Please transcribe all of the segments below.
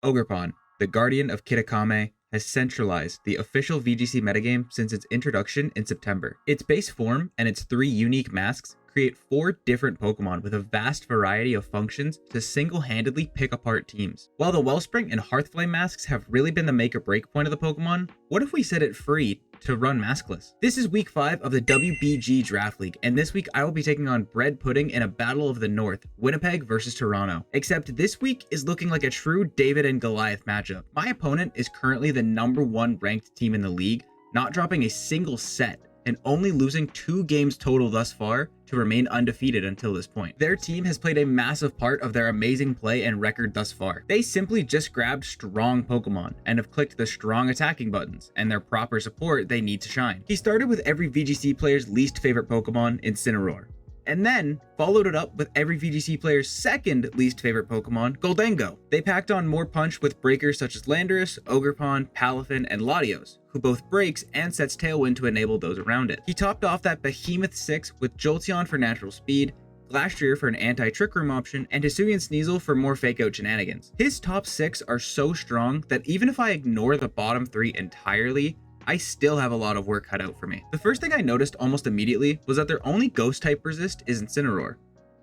Ogerpon, the Guardian of Kitakame, has centralized the official VGC metagame since its introduction in September. Its base form and its 3 unique masks create 4 different Pokemon with a vast variety of functions to single-handedly pick apart teams. While the Wellspring and Hearthflame masks have really been the make or break point of the Pokemon, what if we set it free to run maskless? This is week 5 of the WBG Draft League, and this week I will be taking on Bread Pudding in a Battle of the North, Winnipeg versus Toronto. Except this week is looking like a true David and Goliath matchup. My opponent is currently the #1 ranked team in the league, not dropping a single set, and only losing 2 games total thus far to remain undefeated until this point. Their team has played a massive part of their amazing play and record thus far. They simply just grabbed strong Pokemon and have clicked the strong attacking buttons and their proper support they need to shine. He started with every VGC player's least favorite Pokemon, Incineroar, and then followed it up with every VGC player's second least favorite Pokemon, Goldengo. They packed on more punch with breakers such as Landorus, Ogerpon, Palafin, and Latios, who both breaks and sets Tailwind to enable those around it. He topped off that Behemoth 6 with Jolteon for natural speed, Glastrier for an anti-Trick Room option, and Hisuian Sneasel for more fake-out shenanigans. His top 6 are so strong that even if I ignore the bottom 3 entirely, I still have a lot of work cut out for me. The first thing I noticed almost immediately was that their only ghost type resist is Incineroar.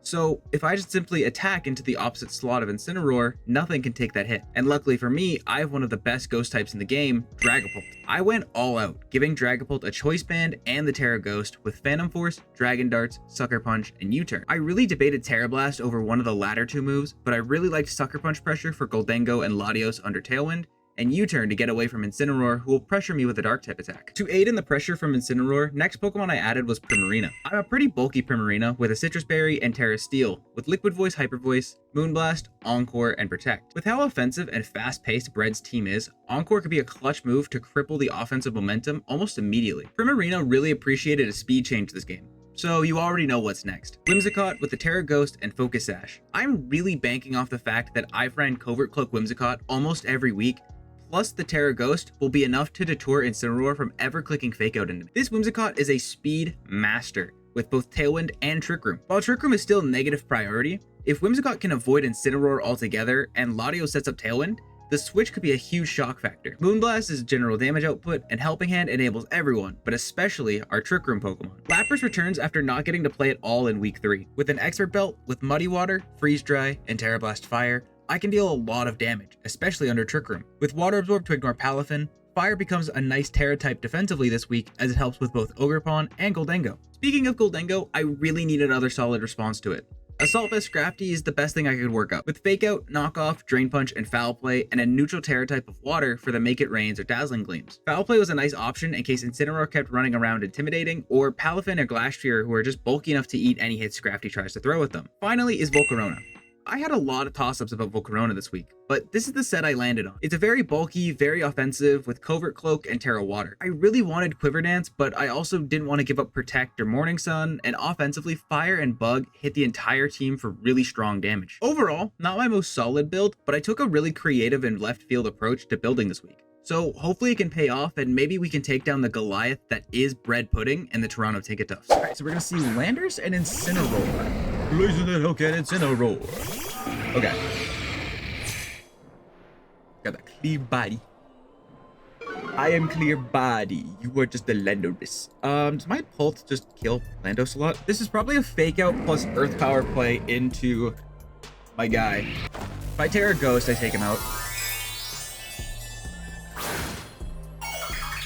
So if I just simply attack into the opposite slot of Incineroar, nothing can take that hit. And luckily for me, I have one of the best ghost types in the game, Dragapult. I went all out, giving Dragapult a Choice Band and the Terra Ghost with Phantom Force, Dragon Darts, Sucker Punch, and U-Turn. I really debated Terra Blast over one of the latter 2 moves, but I really liked Sucker Punch pressure for Goldengo and Latios under Tailwind, and U-Turn to get away from Incineroar, who will pressure me with a Dark type attack. To aid in the pressure from Incineroar, next Pokemon I added was Primarina. I'm a pretty bulky Primarina with a Citrus Berry and Terra Steel, with Liquid Voice, Hyper Voice, Moonblast, Encore, and Protect. With how offensive and fast-paced Bread's team is, Encore could be a clutch move to cripple the offensive momentum almost immediately. Primarina really appreciated a speed change this game, so you already know what's next. Whimsicott with the Terra Ghost and Focus Sash. I'm really banking off the fact that I've ran Covert Cloak Whimsicott almost every week, plus the Terra Ghost will be enough to deter Incineroar from ever clicking Fake Out into me. This Whimsicott is a speed master with both Tailwind and Trick Room. While Trick Room is still negative priority, if Whimsicott can avoid Incineroar altogether and Latios sets up Tailwind, the switch could be a huge shock factor. Moonblast is general damage output, and Helping Hand enables everyone, but especially our Trick Room Pokemon. Lapras returns after not getting to play it all in week 3. With an Expert Belt with Muddy Water, Freeze Dry, and Terra Blast Fire, I can deal a lot of damage, especially under Trick Room. With Water Absorb to ignore Palafin, Fire becomes a nice Terra type defensively this week as it helps with both Ogerpon and Goldengo. Speaking of Goldengo, I really need another solid response to it. Assault Vest Scrafty is the best thing I could work up, with Fake Out, Knockoff, Drain Punch, and Foul Play, and a neutral Terra type of water for the Make It Rains or Dazzling Gleams. Foul Play was a nice option in case Incineroar kept running around intimidating, or Palafin or Glastrier who are just bulky enough to eat any hits Scrafty tries to throw at them. Finally is Volcarona. I had a lot of toss-ups about Volcarona this week, but this is the set I landed on. It's a very bulky, very offensive, with Covert Cloak and Terra Water. I really wanted Quiver Dance, but I also didn't want to give up Protect or Morning Sun, and offensively, Fire and Bug hit the entire team for really strong damage. Overall, not my most solid build, but I took a really creative and left field approach to building this week. So hopefully it can pay off, and maybe we can take down the Goliath that is Bread Pudding and the Toronto Ticket Tuffs. All right, so we're gonna see Landorus and Incineroar. Blazing the Hellcat Incineroar. Okay. Got that clear body. I am clear body. You are just the Landorus. Does my Pulse just kill Landos a lot? This is probably a Fake Out plus Earth Power play into my guy. If I Terra Ghost, I take him out.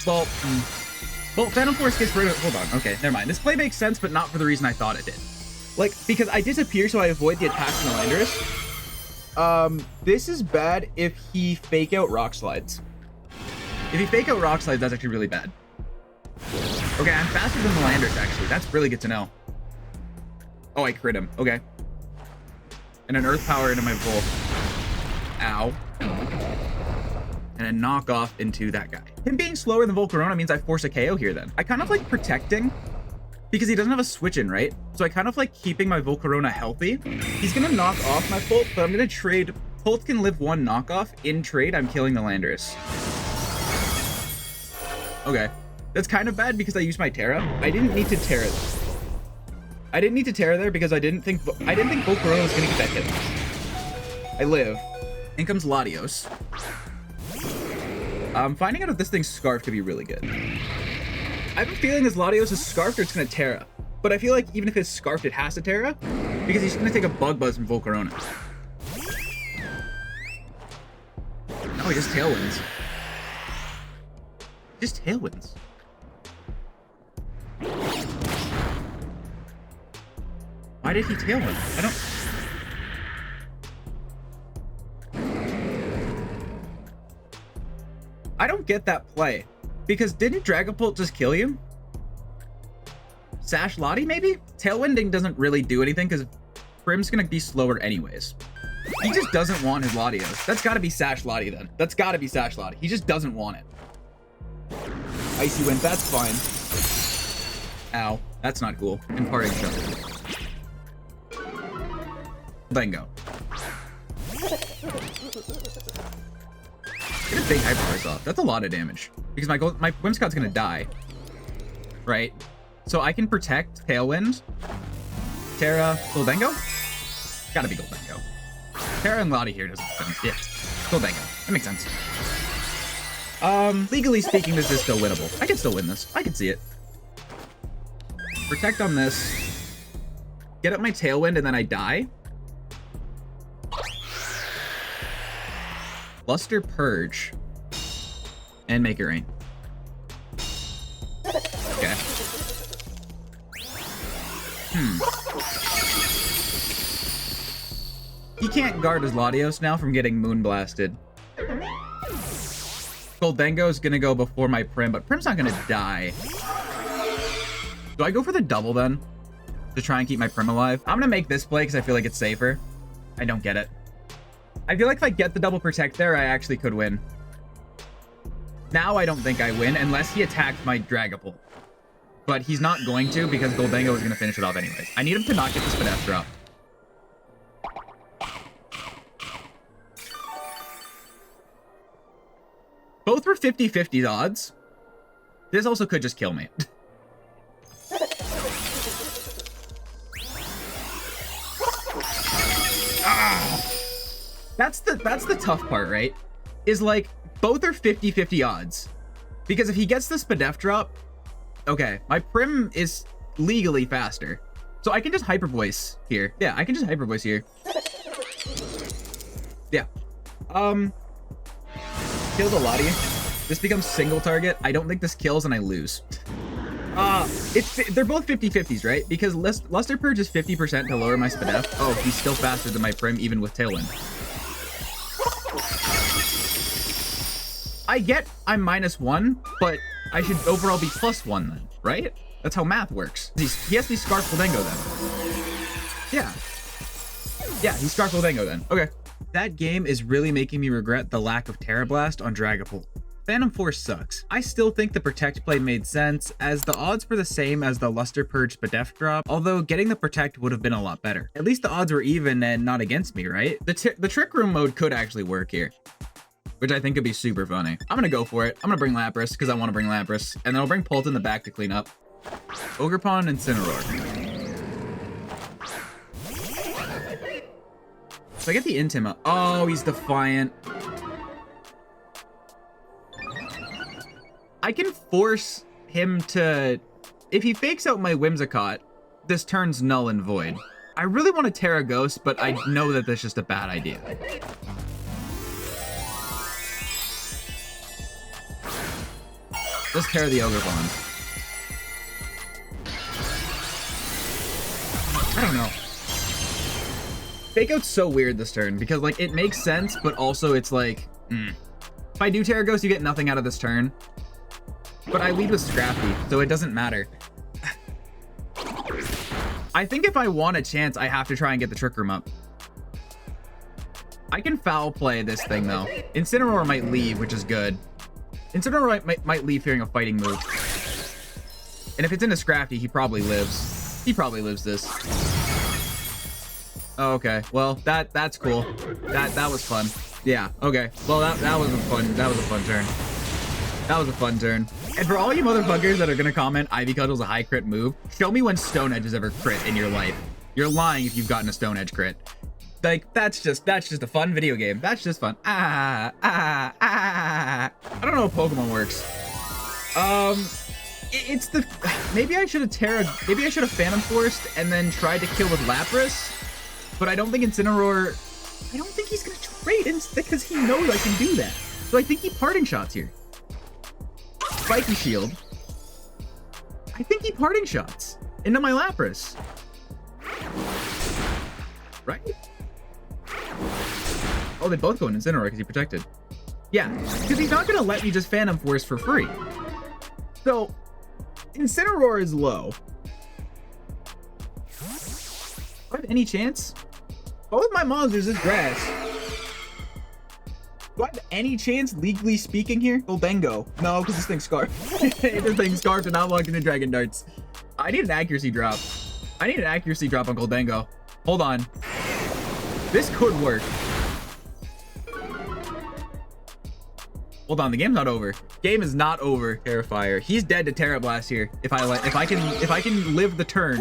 Well, Phantom Force gets rid of... Hold on. Okay, never mind. This play makes sense, but not for the reason I thought it did. Like, because I disappear so I avoid the attack from the Landorus. This is bad if he Fake Out Rock Slides. If he Fake Out Rock Slides, that's actually really bad. Okay, I'm faster than the Landorus, actually. That's really good to know. Oh, I crit him. Okay. And an Earth Power into my Volt. Ow. And a knock off into that guy. Him being slower than Volcarona means I force a KO here then. I kind of like protecting because he doesn't have a switch in, right? So I kind of like keeping my Volcarona healthy. He's gonna knock off my Pult, but I'm gonna trade. Pult can live 1 knockoff. In trade, I'm killing the Landorus. Okay. That's kind of bad because I used my Terra. I didn't need to Terra. I didn't need to Terra there because I didn't think Volcarona was gonna get that hit. I live. In comes Latios. Finding out if this thing's Scarf could be really good. I have a feeling his Latios is Scarfed or it's gonna Terra. But I feel like even if it's Scarfed, it has to Terra, because he's gonna take a Bug Buzz from Volcarona. No, he just Tailwinds. Just Tailwinds. Why did he Tailwind? I don't get that play. Because didn't Dragapult just kill you? Sash Lottie, maybe? Tailwinding doesn't really do anything because Prim's gonna be slower anyways. He just doesn't want his Latios. That's gotta be Sash Lottie then. That's gotta be Sash Lottie. He just doesn't want it. Icy Wind, that's fine. Ow, that's not cool. Imparting Shot. Then go. Get a big Hyper Voice off. That's a lot of damage. Because my Whimsicott's gonna die. Right? So I can protect Tailwind. Terra, Goldengo? Gotta be Goldengo. Terra and Lottie here doesn't make sense. Yeah. Goldengo. That makes sense. Legally speaking, this is still winnable. I can still win this. I can see it. Protect on this. Get up my Tailwind and then I die. Luster Purge. And make it rain. Okay. He can't guard his Latios now from getting Moon Blasted. Goldengo is gonna go before my Prim, but Prim's not gonna die. Do I go for the double then? To try and keep my Prim alive? I'm gonna make this play because I feel like it's safer. I don't get it. I feel like if I get the double protect there, I actually could win. Now I don't think I win unless he attacks my Dragapult. But he's not going to because Goldengo is gonna finish it off anyways. I need him to not get the Spadef drop. Both were 50-50 odds. This also could just kill me. That's the tough part, right? Is like, both are 50-50 odds. Because if he gets the Spadef drop, okay, my Prim is legally faster. So I can just Hyper Voice here. Yeah, I can just Hyper Voice here. Yeah. Kill the Lottie. This becomes single target. I don't think this kills and I lose. They're both 50-50s, right? Because Luster Purge is 50% to lower my Spadef. Oh, he's still faster than my Prim even with Tailwind. I get I'm -1, but I should overall be +1 then, right? That's how math works. He has to be Scarf Goldengo then. Yeah. Yeah, he's Scarf Goldengo then. Okay. That game is really making me regret the lack of Terra Blast on Dragapult. Phantom Force sucks. I still think the Protect play made sense, as the odds were the same as the Luster Purge Spadef drop, although getting the Protect would have been a lot better. At least the odds were even and not against me, right? The Trick Room mode could actually work here, which I think could be super funny. I'm gonna go for it. I'm gonna bring Lapras, because I want to bring Lapras, and then I'll bring Pult in the back to clean up. Ogerpon and Incineroar. So I get the Intima. Oh, he's Defiant. I can force him to... If he fakes out my Whimsicott, this turns null and void. I really want to Terra Ghost, but I know that that's just a bad idea. Let's Terra the Ogerpon. I don't know. Fake Out's so weird this turn, because like it makes sense, but also it's like, If I do Terra Ghost, you get nothing out of this turn. But I lead with Scrafty, so it doesn't matter. I think if I want a chance, I have to try and get the Trick Room up. I can foul play this thing though. Incineroar might leave, which is good. Incineroar might leave fearing a fighting move. And if it's into Scrafty, he probably lives. He probably lives this. Oh, okay. Well, that's cool. That was fun. Yeah. Okay. Well, that was a fun turn. That was a fun turn. And for all you motherfuckers that are gonna comment Ivy Cudgle's a high crit move, show me when Stone Edge has ever crit in your life. You're lying if you've gotten a Stone Edge crit. Like, that's just a fun video game. That's just fun. I don't know how Pokemon works. It's the, maybe I should have Phantom Forced and then tried to kill with Lapras, but I don't think Incineroar, I don't think he's gonna trade because he knows I can do that. So I think he parting shots here. Spiky Shield. I think he parting shots into my Lapras. Right? Oh, they both go in Incineroar because he protected. Yeah, because he's not gonna let me just Phantom Force for free. So Incineroar is low. Do I have any chance? Both my monsters is grass. Do I have any chance, legally speaking, here? Goldengo. No, because this thing's scarfed. This thing's scarfed and I'm walking in Dragon Darts. I need an accuracy drop. I need an accuracy drop on Goldengo. Hold on. This could work. Hold on, the game's not over. Game is not over. Terrifier. He's dead to Terra Blast here. If I can live the turn.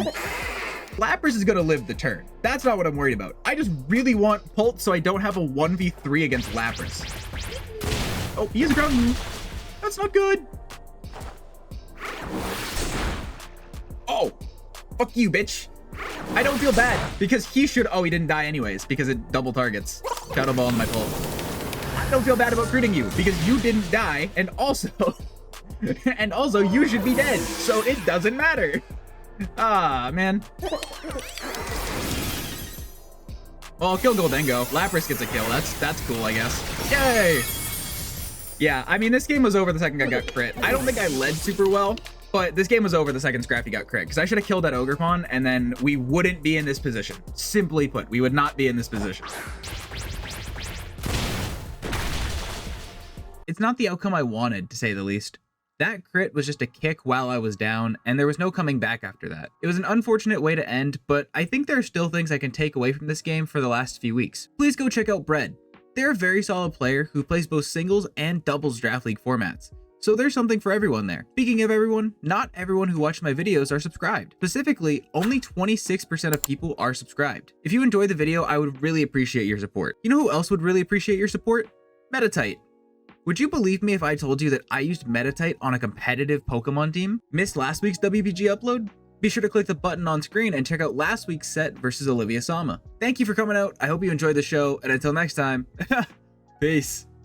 Lapras is gonna live the turn. That's not what I'm worried about. I just really want Pult so I don't have a 1v3 against Lapras. Oh, he is a ground move. That's not good. Oh, fuck you, bitch. I don't feel bad because he should. Oh, he didn't die anyways because it double targets. Shadow Ball on my Pult. I don't feel bad about critting you because you didn't die, and also you should be dead, so it doesn't matter. Ah, man. Well, I'll kill Goldengo. Lapras gets a kill. That's cool, I guess. Yay! Yeah, I mean, this game was over the second I got crit. I don't think I led super well, but this game was over the second Scrappy got crit, because I should have killed that Ogerpon, and then we wouldn't be in this position. Simply put, we would not be in this position. It's not the outcome I wanted, to say the least. That crit was just a kick while I was down, and there was no coming back after that. It was an unfortunate way to end, but I think there are still things I can take away from this game for the last few weeks. Please go check out Bread. They're a very solid player who plays both singles and doubles draft league formats. So there's something for everyone there. Speaking of everyone, not everyone who watched my videos are subscribed. Specifically, only 26% of people are subscribed. If you enjoyed the video, I would really appreciate your support. You know who else would really appreciate your support? Metatite. Would you believe me if I told you that I used Metatite on a competitive Pokemon team? Missed last week's WBG upload? Be sure to click the button on screen and check out last week's set versus Olivia Sama. Thank you for coming out. I hope you enjoyed the show, and until next time, peace.